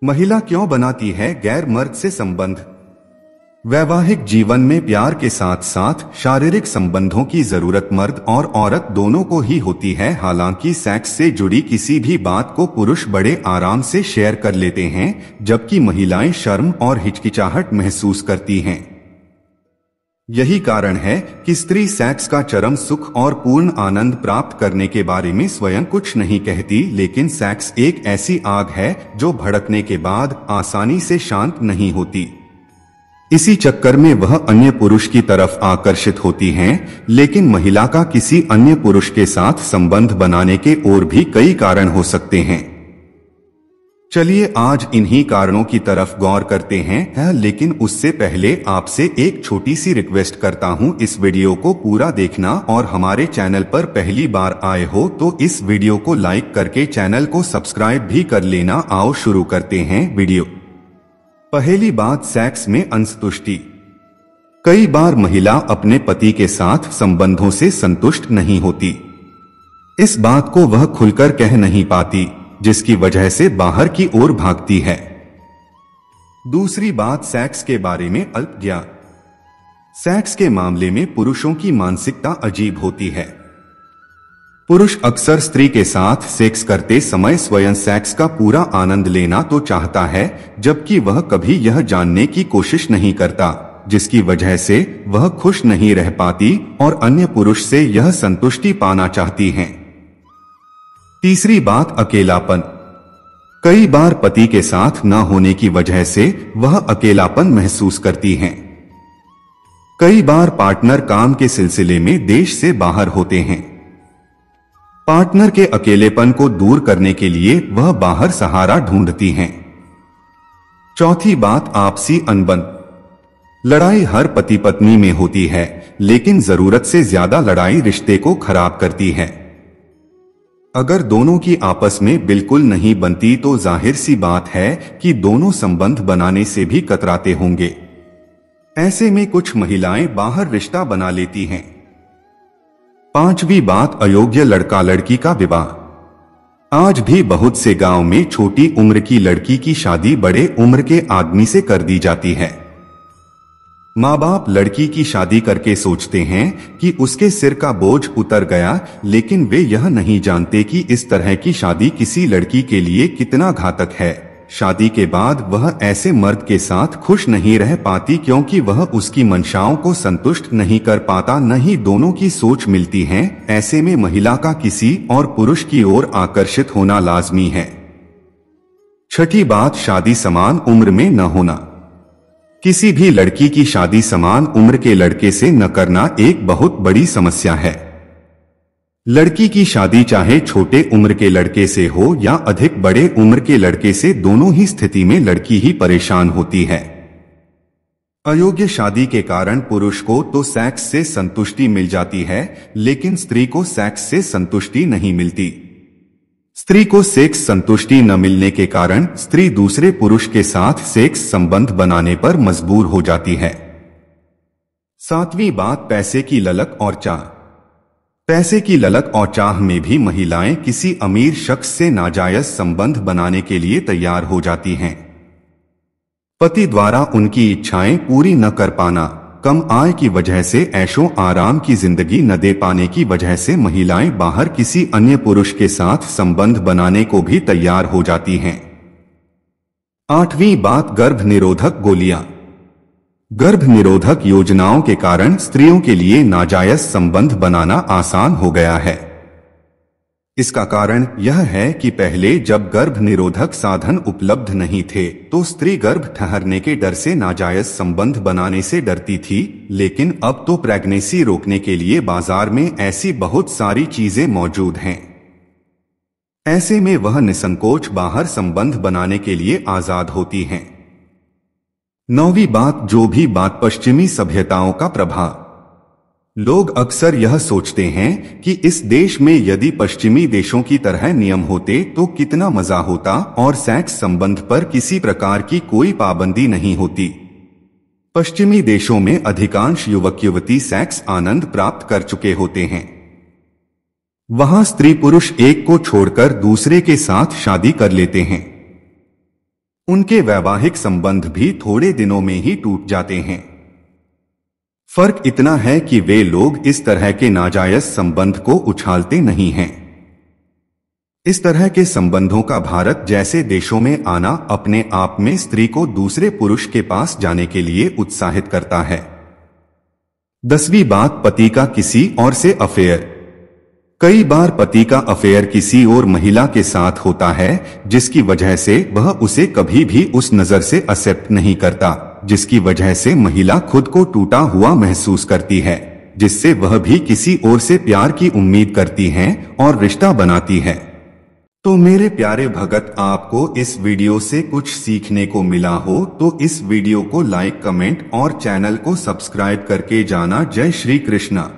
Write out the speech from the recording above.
महिला क्यों बनाती है गैर मर्द से संबंध? वैवाहिक जीवन में प्यार के साथ साथ शारीरिक संबंधों की जरूरत मर्द और औरत दोनों को ही होती है। हालांकि सेक्स से जुड़ी किसी भी बात को पुरुष बड़े आराम से शेयर कर लेते हैं, जबकि महिलाएं शर्म और हिचकिचाहट महसूस करती हैं। यही कारण है कि स्त्री सेक्स का चरम सुख और पूर्ण आनंद प्राप्त करने के बारे में स्वयं कुछ नहीं कहती, लेकिन सेक्स एक ऐसी आग है जो भड़कने के बाद आसानी से शांत नहीं होती। इसी चक्कर में वह अन्य पुरुष की तरफ आकर्षित होती हैं, लेकिन महिला का किसी अन्य पुरुष के साथ संबंध बनाने के और भी कई कारण हो सकते हैं। चलिए आज इन्हीं कारणों की तरफ गौर करते हैं, लेकिन उससे पहले आपसे एक छोटी सी रिक्वेस्ट करता हूं, इस वीडियो को पूरा देखना और हमारे चैनल पर पहली बार आए हो तो इस वीडियो को लाइक करके चैनल को सब्सक्राइब भी कर लेना। आओ शुरू करते हैं वीडियो। पहली बात, सेक्स में असंतुष्टि। कई बार महिला अपने पति के साथ संबंधों से संतुष्ट नहीं होती। इस बात को वह खुलकर कह नहीं पाती, जिसकी वजह से बाहर की ओर भागती है। दूसरी बात, सेक्स के बारे में अल्प ज्ञान। सेक्स के मामले में पुरुषों की मानसिकता अजीब होती है। पुरुष अक्सर स्त्री के साथ सेक्स करते समय स्वयं सेक्स का पूरा आनंद लेना तो चाहता है, जबकि वह कभी यह जानने की कोशिश नहीं करता, जिसकी वजह से वह खुश नहीं रह पाती और अन्य पुरुष से यह संतुष्टि पाना चाहती हैं। तीसरी बात, अकेलापन। कई बार पति के साथ न होने की वजह से वह अकेलापन महसूस करती हैं। कई बार पार्टनर काम के सिलसिले में देश से बाहर होते हैं। पार्टनर के अकेलेपन को दूर करने के लिए वह बाहर सहारा ढूंढती हैं। चौथी बात, आपसी अनबन। लड़ाई हर पति पत्नी में होती है, लेकिन जरूरत से ज्यादा लड़ाई रिश्ते को खराब करती है। अगर दोनों की आपस में बिल्कुल नहीं बनती तो जाहिर सी बात है कि दोनों संबंध बनाने से भी कतराते होंगे। ऐसे में कुछ महिलाएं बाहर रिश्ता बना लेती हैं। पांचवी बात, अयोग्य लड़का लड़की का विवाह। आज भी बहुत से गांव में छोटी उम्र की लड़की की शादी बड़े उम्र के आदमी से कर दी जाती है। माँ बाप लड़की की शादी करके सोचते हैं कि उसके सिर का बोझ उतर गया, लेकिन वे यह नहीं जानते कि इस तरह की शादी किसी लड़की के लिए कितना घातक है। शादी के बाद वह ऐसे मर्द के साथ खुश नहीं रह पाती, क्योंकि वह उसकी मंशाओं को संतुष्ट नहीं कर पाता, न ही दोनों की सोच मिलती है। ऐसे में महिला का किसी और पुरुष की ओर आकर्षित होना लाजमी है। छठी बात, शादी समान उम्र में न होना। किसी भी लड़की की शादी समान उम्र के लड़के से न करना एक बहुत बड़ी समस्या है। लड़की की शादी चाहे छोटे उम्र के लड़के से हो या अधिक बड़े उम्र के लड़के से, दोनों ही स्थिति में लड़की ही परेशान होती है। अयोग्य शादी के कारण पुरुष को तो सेक्स से संतुष्टि मिल जाती है, लेकिन स्त्री को सेक्स से संतुष्टि नहीं मिलती। स्त्री को सेक्स संतुष्टि न मिलने के कारण स्त्री दूसरे पुरुष के साथ सेक्स संबंध बनाने पर मजबूर हो जाती है। सातवीं बात, पैसे की ललक और चाह। पैसे की ललक और चाह में भी महिलाएं किसी अमीर शख्स से नाजायज संबंध बनाने के लिए तैयार हो जाती हैं। पति द्वारा उनकी इच्छाएं पूरी न कर पाना, कम आय की वजह से ऐशो आराम की जिंदगी न दे पाने की वजह से महिलाएं बाहर किसी अन्य पुरुष के साथ संबंध बनाने को भी तैयार हो जाती हैं। आठवीं बात, गर्भ निरोधक गोलियां। गर्भ निरोधक योजनाओं के कारण स्त्रियों के लिए नाजायज संबंध बनाना आसान हो गया है। इसका कारण यह है कि पहले जब गर्भ निरोधक साधन उपलब्ध नहीं थे तो स्त्री गर्भ ठहरने के डर से नाजायज संबंध बनाने से डरती थी, लेकिन अब तो प्रेगनेंसी रोकने के लिए बाजार में ऐसी बहुत सारी चीजें मौजूद हैं। ऐसे में वह निसंकोच बाहर संबंध बनाने के लिए आजाद होती हैं। नौवीं बात, जो भी बात, पश्चिमी सभ्यताओं का प्रभाव। लोग अक्सर यह सोचते हैं कि इस देश में यदि पश्चिमी देशों की तरह नियम होते तो कितना मजा होता और सेक्स संबंध पर किसी प्रकार की कोई पाबंदी नहीं होती। पश्चिमी देशों में अधिकांश युवक युवती सेक्स आनंद प्राप्त कर चुके होते हैं। वहां स्त्री पुरुष एक को छोड़कर दूसरे के साथ शादी कर लेते हैं। उनके वैवाहिक संबंध भी थोड़े दिनों में ही टूट जाते हैं। फर्क इतना है कि वे लोग इस तरह के नाजायज संबंध को उछालते नहीं हैं। इस तरह के संबंधों का भारत जैसे देशों में आना अपने आप में स्त्री को दूसरे पुरुष के पास जाने के लिए उत्साहित करता है। 10वीं बात, पति का किसी और से अफेयर। कई बार पति का अफेयर किसी और महिला के साथ होता है, जिसकी वजह से वह उसे कभी भी उस नजर से एक्सेप्ट नहीं करता, जिसकी वजह से महिला खुद को टूटा हुआ महसूस करती है, जिससे वह भी किसी और से प्यार की उम्मीद करती है और रिश्ता बनाती है। तो मेरे प्यारे भगत, आपको इस वीडियो से कुछ सीखने को मिला हो तो इस वीडियो को लाइक, कमेंट और चैनल को सब्सक्राइब करके जाना। जय श्री कृष्णा।